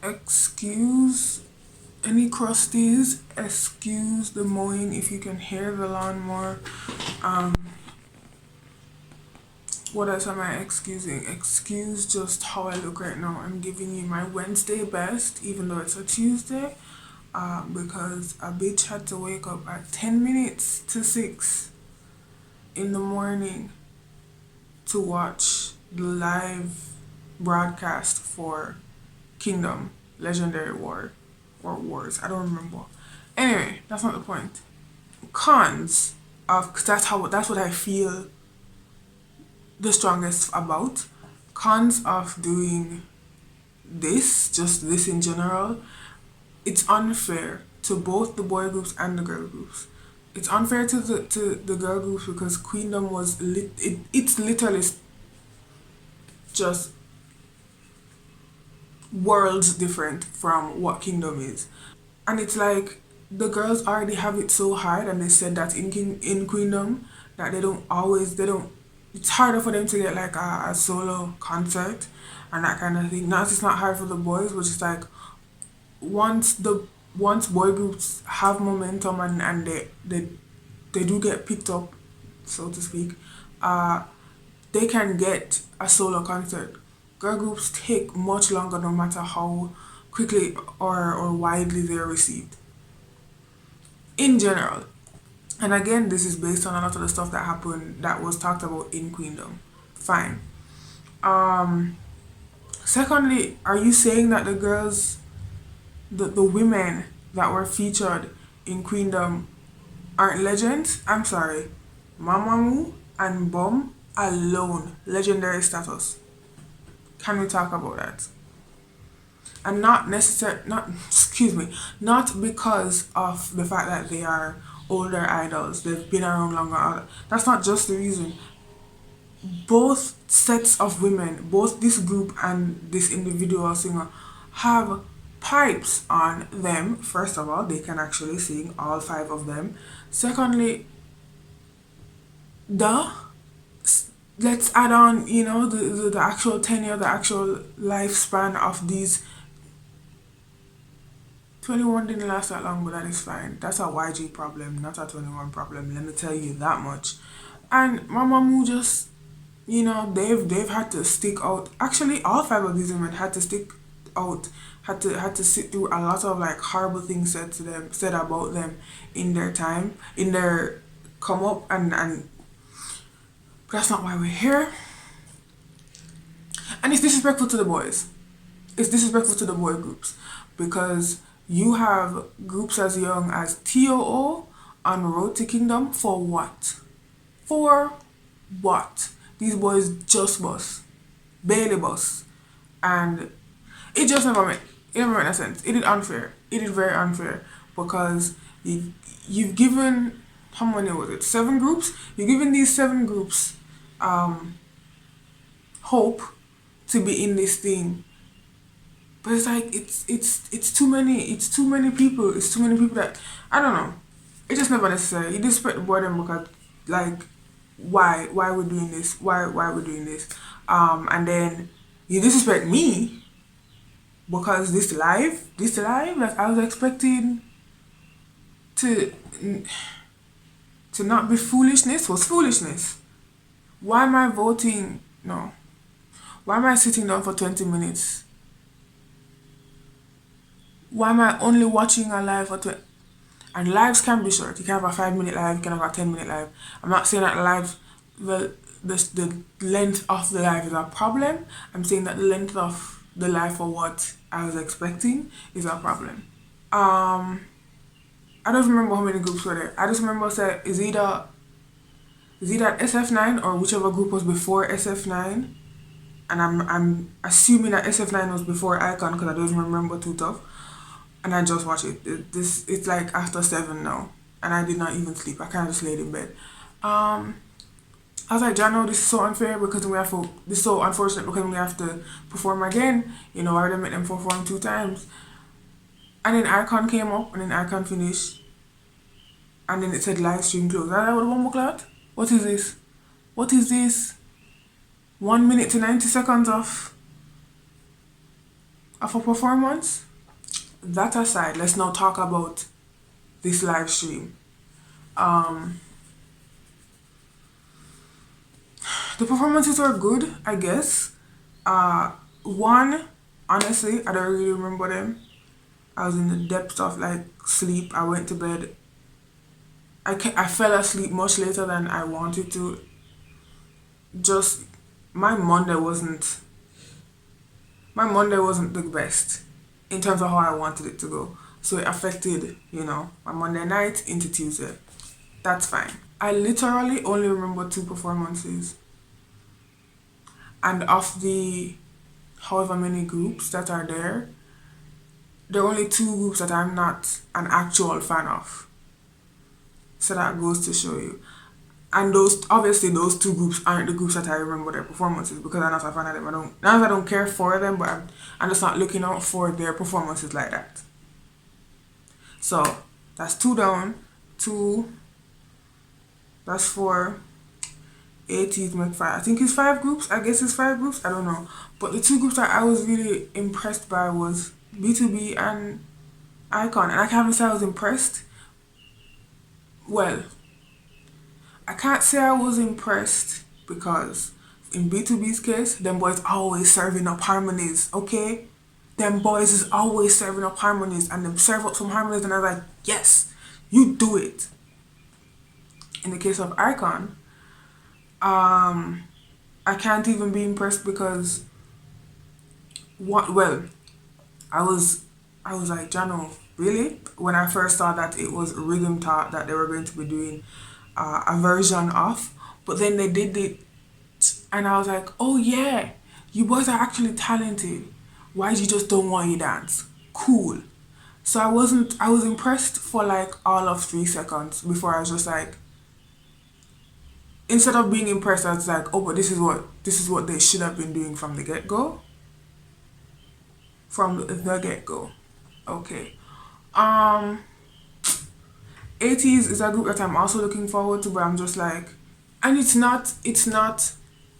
Excuse any crusties, excuse the mowing if you can hear the lawnmower. Um, what else am I excusing? Excuse just how I look right now. I'm giving you my Wednesday best, even though it's a Tuesday, because a bitch had to wake up at 10 minutes to 6 in the morning to watch the live broadcast for Kingdom Legendary War or Wars. I don't remember. Anyway, that's not the point. Cons of, cause that's what I feel the strongest about. Cons of doing this, just this in general, it's unfair to both the boy groups and the girl groups. It's unfair to the girl groups because Queendom was it's literally just worlds different from what Kingdom is. And it's like the girls already have it so hard, and they said that in Queendom that they don't it's harder for them to get like a solo concert and that kind of thing. Now it's not hard for the boys, which is like once the once boy groups have momentum and they do get picked up, so to speak, uh they can get a solo concert. Girl groups take much longer no matter how quickly or widely they're received in general. And again, this is based on a lot of the stuff that happened that was talked about in Queendom. Fine. Um Secondly, are you saying that the women that were featured in Queendom aren't legends? I'm sorry. Mamamoo and Bum alone, legendary status. Can we talk about that? And not necessary, not excuse me, not because of the fact that they are older idols, they've been around longer. That's not just the reason. Both sets of women, both this group and this individual singer, have pipes on them. First of all, they can actually sing, all five of them. Secondly, the let's add on, the actual tenure, the actual lifespan of these. 21 didn't last that long, but that is fine. That's a YG problem, not a 21 problem. Let me tell you that much. And Mamamoo just, they've had to stick out. Actually, all five of these women had to stick out, had to sit through a lot of like horrible things said about them in their time, in their come up, and that's not why we're here. And it's disrespectful to the boys. It's disrespectful to the boy groups because you have groups as young as TOO on Road to Kingdom for what? For what? These boys just bust, barely bust, and it just never made sense. It is unfair. It is very unfair because you've given, how many was it? 7 groups. You've given these 7 groups hope to be in this thing. But it's like it's too many, people. It's too many people that I don't know. It's just never necessary. You disrespect the boredom because like why we're doing this? Why we're doing this? And then you disrespect me because this live like I was expecting to not be foolishness was foolishness. Why am I voting? No. Why am I sitting down for 20 minutes? Why am I only watching a live for 20? And lives can be short. You can have a 5 minute live, you can have a 10 minute live. I'm not saying that live, the length of the live is a problem. I'm saying that the length of the live for what I was expecting is a problem. I don't remember how many groups were there. I just remember that is either SF9 or whichever group was before SF9. And I'm assuming that SF9 was before Icon because I don't remember too tough. And I just watched it. It's like after 7 now, and I did not even sleep. I kind of just laid in bed. I was like, Jano, this is so unfair because this is so unfortunate because we have to perform again. I already met them perform 2 times. And then Icon came up, and then Icon finished. And then it said live stream closed. And I would one more cloud. What is this? What is this? 1 minute to 90 seconds of of a performance. That aside, let's now talk about this live stream. Um, the performances were good, I guess. One, honestly, I don't really remember them. I was in the depths of like sleep. I went to bed. I fell asleep much later than I wanted to. Just my Monday wasn't my Monday wasn't the best in terms of how I wanted it to go. So it affected, my Monday night into Tuesday. That's fine. I literally only remember two performances. And of the however many groups that are there are only two groups that I'm not an actual fan of. So that goes to show you. And those two groups aren't the groups that I remember their performances because I'm not a fan of them. I don't care for them, but I'm just not looking out for their performances like that. So that's two down, two. That's four. 80s make five. I think it's five groups. I guess it's five groups. I don't know. But the two groups that I was really impressed by was B2B and Icon. And I can't even say I was impressed. Well, I can't say I was impressed because in B2B's case, them boys always serving up harmonies, okay? Them boys is always serving up harmonies and them serve up some harmonies and I was like, yes, you do it. In the case of Icon, I can't even be impressed because I was like, Jano, really? When I first saw that it was Rhythm Talk that they were going to be doing a version of, but then they did it and I was like, oh yeah, you boys are actually talented. Why you just don't want you dance? Cool. So I was impressed for like all of 3 seconds before I was just like, instead of being impressed, I was like, oh, but this is what they should have been doing from the get-go. From the get-go. Okay. 80s is a group that I'm also looking forward to, but I'm just like, and it's not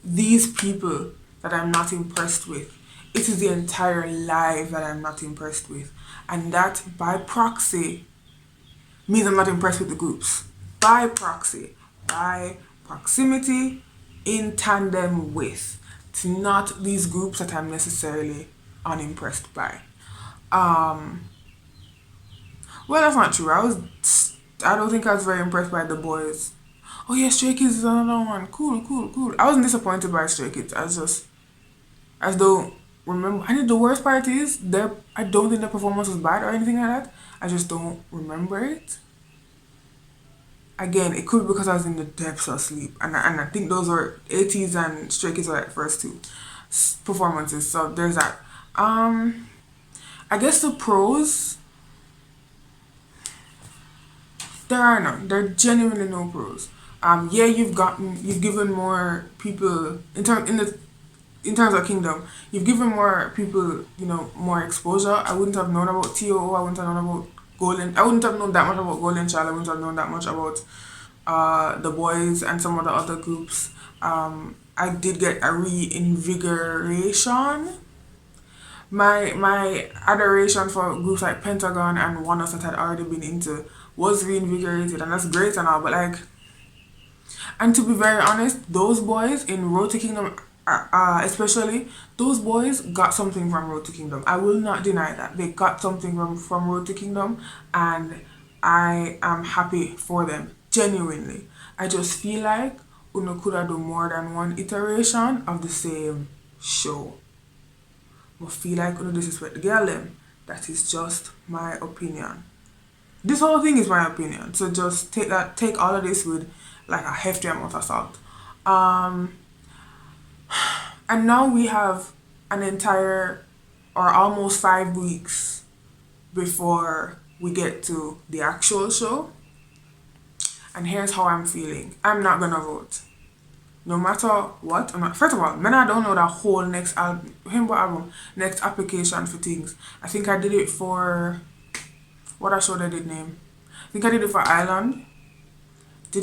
these people that I'm not impressed with. It is the entire live that I'm not impressed with. And that by proxy means I'm not impressed with the groups. By proxy. By proximity, in tandem with. It's not these groups that I'm necessarily unimpressed by. Well, that's not true. I don't think I was very impressed by the boys. Oh yeah, Stray Kids is another one. Cool. I wasn't disappointed by Stray Kids. I don't remember. I think the worst part is I don't think the performance was bad or anything like that. I just don't remember it. Again, it could be because I was in the depths of sleep, and I think those were 80s and Stray Kids were like first two performances. So there's that. I guess the pros, there are none. There are genuinely no pros. Yeah, you've given more people in terms of Kingdom, you've given more people, more exposure. I wouldn't have known about TOO. I wouldn't have known about Golden. I wouldn't have known that much about Golden Child. I wouldn't have known that much about the boys and some of the other groups. I did get a reinvigoration. My adoration for groups like Pentagon and One Us that I'd already been into was reinvigorated, and that's great and all. But like, and to be very honest, those boys in Road to Kingdom, especially, those boys got something from Road to Kingdom. I will not deny that. They got something from Road to Kingdom, and I am happy for them. Genuinely. I just feel like Uno could have done more than one iteration of the same show. But feel like Uno disrespect the girl them. That is just my opinion. This whole thing is my opinion. So just take all of this with like a hefty amount of salt. And now we have an entire or almost 5 weeks before we get to the actual show. And here's how I'm feeling. I'm not gonna vote. No matter what. First of all, I don't know that whole next next application for things. I think I did it for what show they did name. I think I did it for Island. I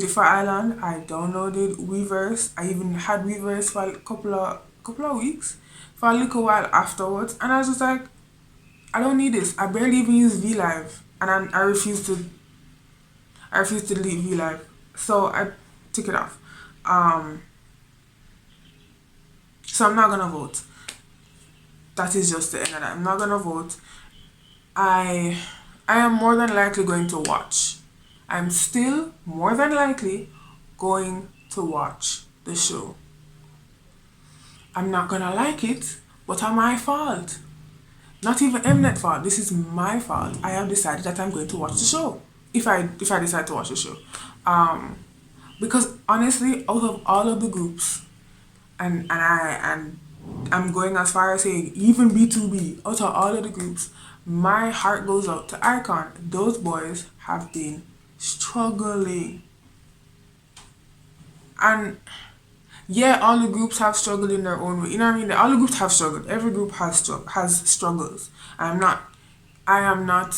downloaded Weverse. I even had Weverse for a couple of weeks, for a little while afterwards, and I was just like, I don't need this. I barely even use VLive, and I refuse to. I refuse to delete VLive, so I took it off. Um, so I'm not gonna vote. That is just the end of that. I'm not gonna vote. I I am more than likely going to watch. I'm still more than likely going to watch the show. I'm not gonna like it, but on my fault. Not even MNET fault. This is my fault. I have decided that I'm going to watch the show. If I decide to watch the show. Um because honestly, out of all of the groups, and I'm going as far as saying even B2B, out of all of the groups, my heart goes out to Icon. Those boys have been struggling. And yeah, all the groups have struggled in their own way. You know what I mean? All the groups have struggled. Every group has struggles. I am not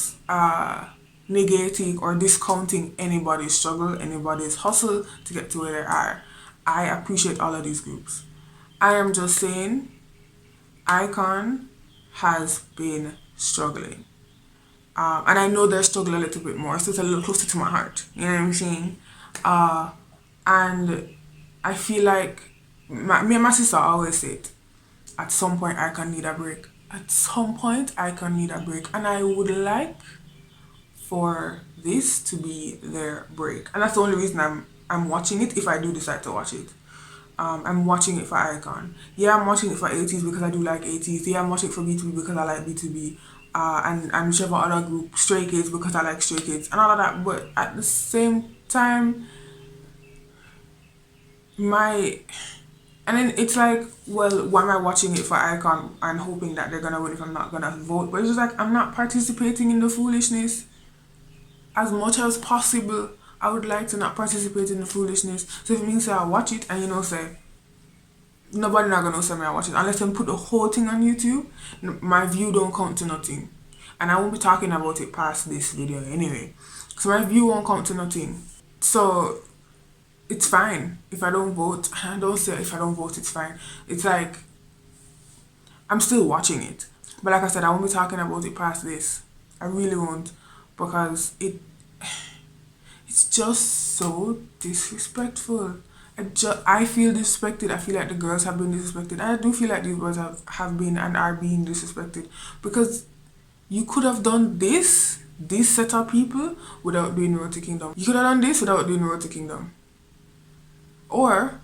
negating or discounting anybody's struggle, anybody's hustle to get to where they are. I appreciate all of these groups. I am just saying Icon has been struggling. And I know they're struggling a little bit more, so it's a little closer to my heart. You know what I'm saying? And I feel like me and my sister always say it. At some point, I can need a break. At some point, I can need a break, and I would like for this to be their break. And that's the only reason I'm watching it. If I do decide to watch it, I'm watching it for Icon. Yeah, I'm watching it for 80s because I do like 80s. Yeah, I'm watching it for B2B because I like B2B. And whichever other group, Stray Kids because I like Stray Kids and all of that. But at the same time, my and then it's like, well, why am I watching it for Icon and hoping that they're gonna win if I'm not gonna vote? But it's just like I'm not participating in the foolishness as much as possible. I would like to not participate in the foolishness. So if it means that I watch it and say nobody not gonna say me I watch it unless them put the whole thing on YouTube. My view don't count to nothing, and I won't be talking about it past this video anyway. So my view won't count to nothing. So it's fine if I don't vote. I don't say if I don't vote it's fine. It's like I'm still watching it, but like I said, I won't be talking about it past this. I really won't, because it's just so disrespectful. I feel disrespected. I feel like the girls have been disrespected. I do feel like these boys have been and are being disrespected, because you could have done this set of people without doing Road to Kingdom. You could have done this without doing Road to Kingdom. Or,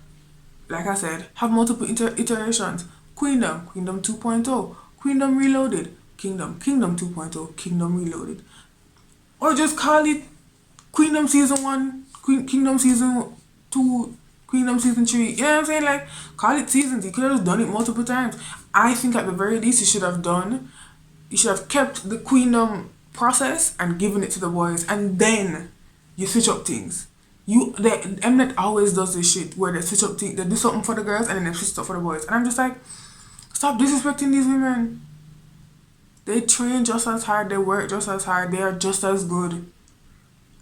like I said, have multiple iterations. Queendom 2.0, Queendom Reloaded, Kingdom 2.0, Kingdom Reloaded. Or just call it Queendom Season 1, Kingdom Season 2, Queendom Season 3. You know what I'm saying? Like, call it seasons. You could have just done it multiple times. I think at the very least you should have kept the Queendom process and given it to the boys, and then you switch up things. The MNET always does this shit where they switch up things. They do something for the girls and then they switch it up for the boys. And I'm just like, stop disrespecting these women. They train just as hard, they work just as hard, they are just as good.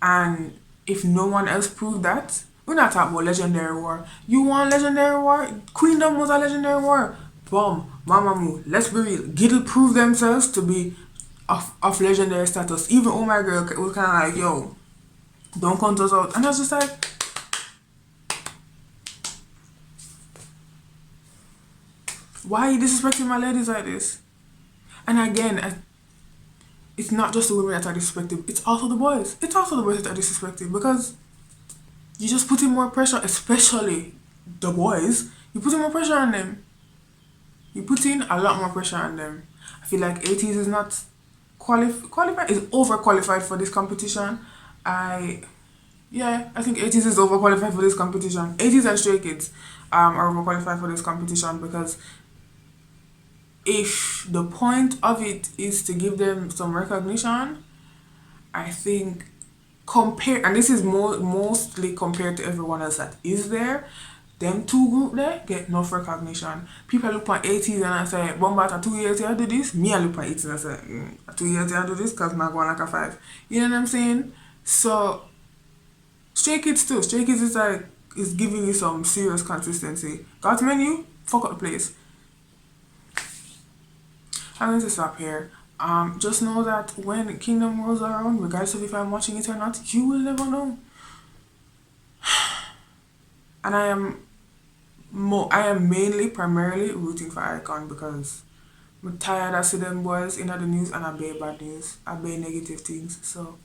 And if no one else proved that, we're not talking about Legendary War. You want Legendary War? Queendom was a Legendary War. Boom, Mamamoo. Let's be real. Giddy proved themselves to be of legendary status. Even Oh My Girl was kind of like, yo, don't count us out. And I was just like, why are you disrespecting my ladies like this? And again, it's not just the women that are disrespected, it's also the boys. It's also the boys that are disrespected, because you just put in more pressure, especially the boys. You put in more pressure on them. You put in a lot more pressure on them. I feel like 80s is not qualified, is overqualified for this competition. I think 80s is overqualified for this competition. 80s and Stray Kids are overqualified for this competition, because if the point of it is to give them some recognition, I think and this is mostly compared to everyone else that is there, them two group there get enough recognition. People look at 80s and I say, Bombat, 2 years you do this? Me, I look at 80s and I say, 2 years you do this? Because I'm going like a 5. You know what I'm saying? So, Stray Kids too. Stray Kids is giving you some serious consistency. Got menu? Fuck up the place. I'm going to stop here. Just know that when Kingdom rolls around, regardless of if I'm watching it or not, you will never know. And I am mainly primarily rooting for Icon because I'm tired of seeing them boys in the news and I bear bad news. I bear negative things. So